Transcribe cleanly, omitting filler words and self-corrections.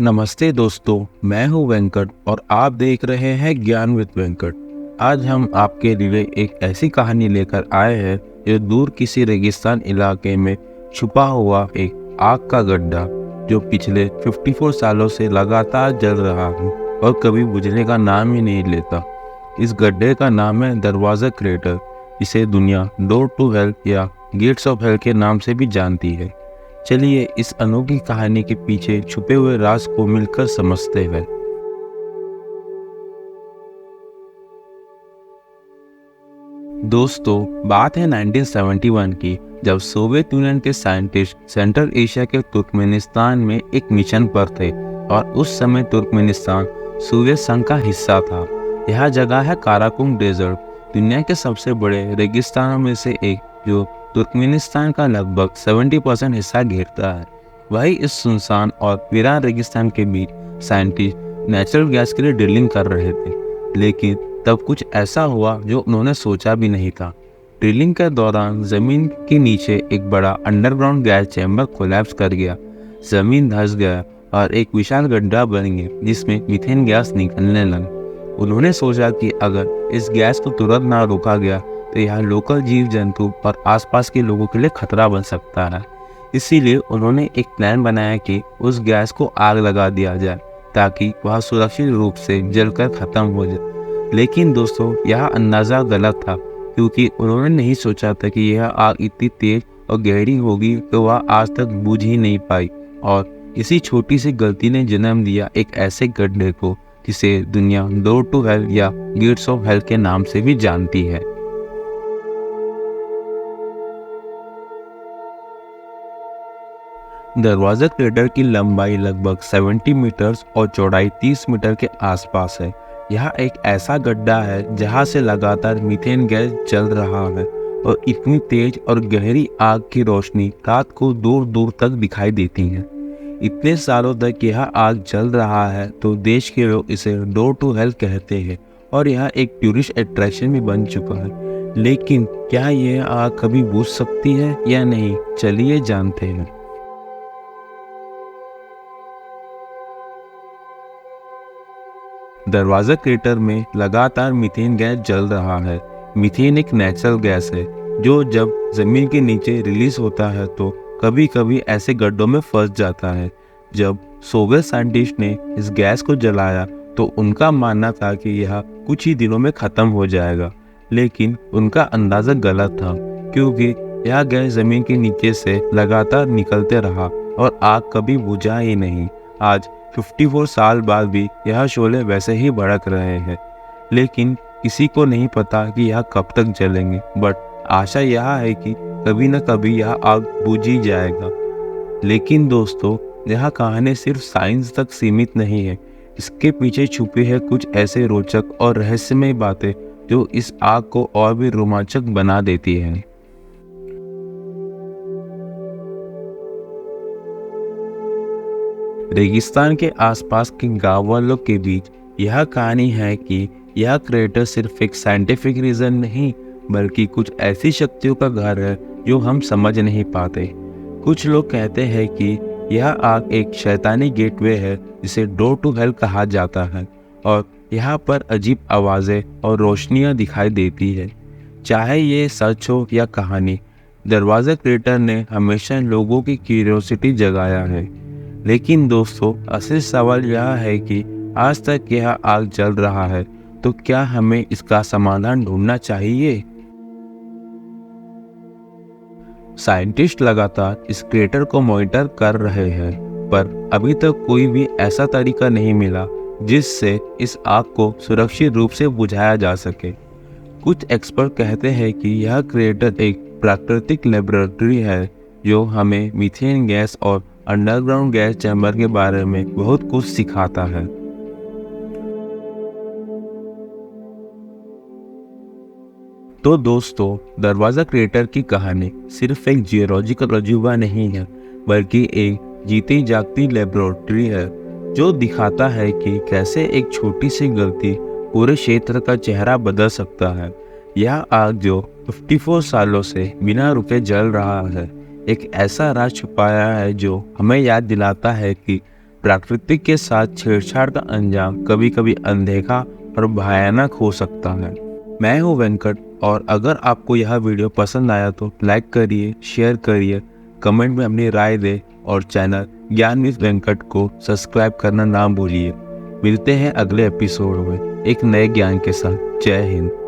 नमस्ते दोस्तों, मैं हूं वेंकट और आप देख रहे हैं ज्ञान विद वेंकट। आज हम आपके लिए एक ऐसी कहानी लेकर आए हैं जो दूर किसी रेगिस्तान इलाके में छुपा हुआ एक आग का गड्ढा जो पिछले 54 सालों से लगातार जल रहा है और कभी बुझने का नाम ही नहीं लेता। इस गड्ढे का नाम है दरवाज़ा क्रेटर। इसे दुनिया डोर टू हेल या गेट्स ऑफ हेल के नाम से भी जानती है। चलिए इस अनोखी कहानी के पीछे छुपे हुए राज को मिलकर समझते हैं। दोस्तों, बात है 1971 की, जब सोवियत यूनियन के साइंटिस्ट सेंट्रल एशिया के तुर्कमेनिस्तान में एक मिशन पर थे और उस समय तुर्कमेनिस्तान सोवियत संघ का हिस्सा था। यह जगह है काराकुम डेजर्ट, दुनिया के सबसे बड़े रेगिस्तानों में से एक, जो तुर्कमेनिस्तान का लगभग 70% हिस्सा घेरता है। वही इस सुनसान और वीरान रेगिस्तान के बीच साइंटिस्ट नेचुरल गैस के लिए ड्रिलिंग कर रहे थे, लेकिन तब कुछ ऐसा हुआ जो उन्होंने सोचा भी नहीं था। ड्रिलिंग के दौरान जमीन के नीचे एक बड़ा अंडरग्राउंड गैस चैम्बर कोलैप्स कर गया। जमीन धंस गया और एक विशाल गड्ढा बन गया जिसमें मीथेन गैस निकलने लगी। उन्होंने सोचा कि अगर इस गैस को तुरंत ना रोका गया तो यह लोकल जीव जंतु और आसपास के लोगों के लिए खतरा बन सकता है। इसीलिए उन्होंने एक प्लान बनाया कि उस गैस को आग लगा दिया जाए ताकि वह सुरक्षित रूप से जलकर खत्म हो जाए। लेकिन दोस्तों, यह अंदाज़ा गलत था, क्योंकि उन्होंने नहीं सोचा था कि यह आग इतनी तेज और गहरी होगी तो वह आज तक बुझ ही नहीं पाई। और इसी छोटी सी गलती ने जन्म दिया एक ऐसे गड्ढे को जिसे दुनिया डोर टू हेल या गेट्स ऑफ हेल के नाम से भी जानती है। दरवाज़ा क्रेटर की लंबाई लगभग 70 मीटर और चौड़ाई 30 मीटर के आसपास है। यह एक ऐसा गड्ढा है जहां से लगातार मीथेन गैस जल रहा है और इतनी तेज और गहरी आग की रोशनी रात को दूर दूर तक दिखाई देती है। इतने सालों तक यह आग जल रहा है तो देश के लोग इसे डोर टू हेल कहते हैं और यह एक टूरिस्ट अट्रैक्शन भी बन चुका है। लेकिन क्या यह आग कभी बुझ सकती है या नहीं, चलिए जानते हैं। दरवाज़ा क्रेटर में लगातार मीथेन गैस जल रहा है। मीथेन एक नेचुरल गैस है जो जब जमीन के नीचे रिलीज होता है तो कभी कभी ऐसे गड्ढों में फंस जाता है। जब सोवियत साइंटिस्ट ने इस गैस को जलाया तो उनका मानना था कि यह कुछ ही दिनों में ख़त्म हो जाएगा, लेकिन उनका अंदाज़ा गलत था, क्योंकि यह गैस ज़मीन के नीचे से लगातार निकलते रहा और आग कभी बुझा ही नहीं। आज 54 साल बाद भी यह शोले वैसे ही भड़क रहे हैं, लेकिन किसी को नहीं पता कि यह कब तक जलेंगे। बट आशा यह है कि कभी न कभी यह आग बुझ ही जाएगा। लेकिन दोस्तों, यह कहानी सिर्फ साइंस तक सीमित नहीं है। इसके पीछे छुपी है कुछ ऐसे रोचक और रहस्यमय बातें जो इस आग को और भी रोमांचक बना देती हैं। रेगिस्तान के आसपास के गांव वालों के बीच यह कहानी है कि यह क्रेटर सिर्फ एक साइंटिफिक रीजन नहीं, बल्कि कुछ ऐसी शक्तियों का घर है जो हम समझ नहीं पाते। कुछ लोग कहते हैं कि यह आग एक शैतानी गेटवे है जिसे डोर टू हेल कहा जाता है और यहाँ पर अजीब आवाज़ें और रोशनियाँ दिखाई देती है। चाहे ये सच हो या कहानी, दरवाज़ा क्रेटर ने हमेशा लोगों की क्यूरियोसिटी जगाया है। लेकिन दोस्तों, असली सवाल यह है कि आज तक यह आग जल रहा है तो क्या हमें इसका समाधान ढूंढना चाहिए? साइंटिस्ट लगातार इस क्रेटर को मॉनिटर कर रहे हैं, पर अभी तक कोई भी ऐसा तरीका नहीं मिला जिससे इस आग को सुरक्षित रूप से बुझाया जा सके। कुछ एक्सपर्ट कहते हैं कि यह क्रेटर एक प्राकृतिक लेबोरेटरी है जो हमें मीथेन गैस और अंडरग्राउंड गैस चैम्बर के बारे में बहुत कुछ सिखाता है। तो दोस्तों, दरवाज़ा क्रेटर की कहानी सिर्फ एक जियोलॉजिकल अजूबा नहीं है, बल्कि एक जीती जागती लेबोरेटरी है जो दिखाता है कि कैसे एक छोटी सी गलती पूरे क्षेत्र का चेहरा बदल सकता है। यह आग जो 54 सालों से बिना रुके जल रहा है, एक ऐसा राज छुपाया है जो हमें याद दिलाता है कि प्रकृति के साथ छेड़छाड़ का अंजाम कभी कभी अनदेखा और भयानक हो सकता है। मैं हूँ वेंकट, और अगर आपको यह वीडियो पसंद आया तो लाइक करिए, शेयर करिए, कमेंट में अपनी राय दें और चैनल ज्ञान विद वेंकट को सब्सक्राइब करना ना भूलिए। मिलते हैं अगले एपिसोड में एक नए ज्ञान के साथ। जय हिंद।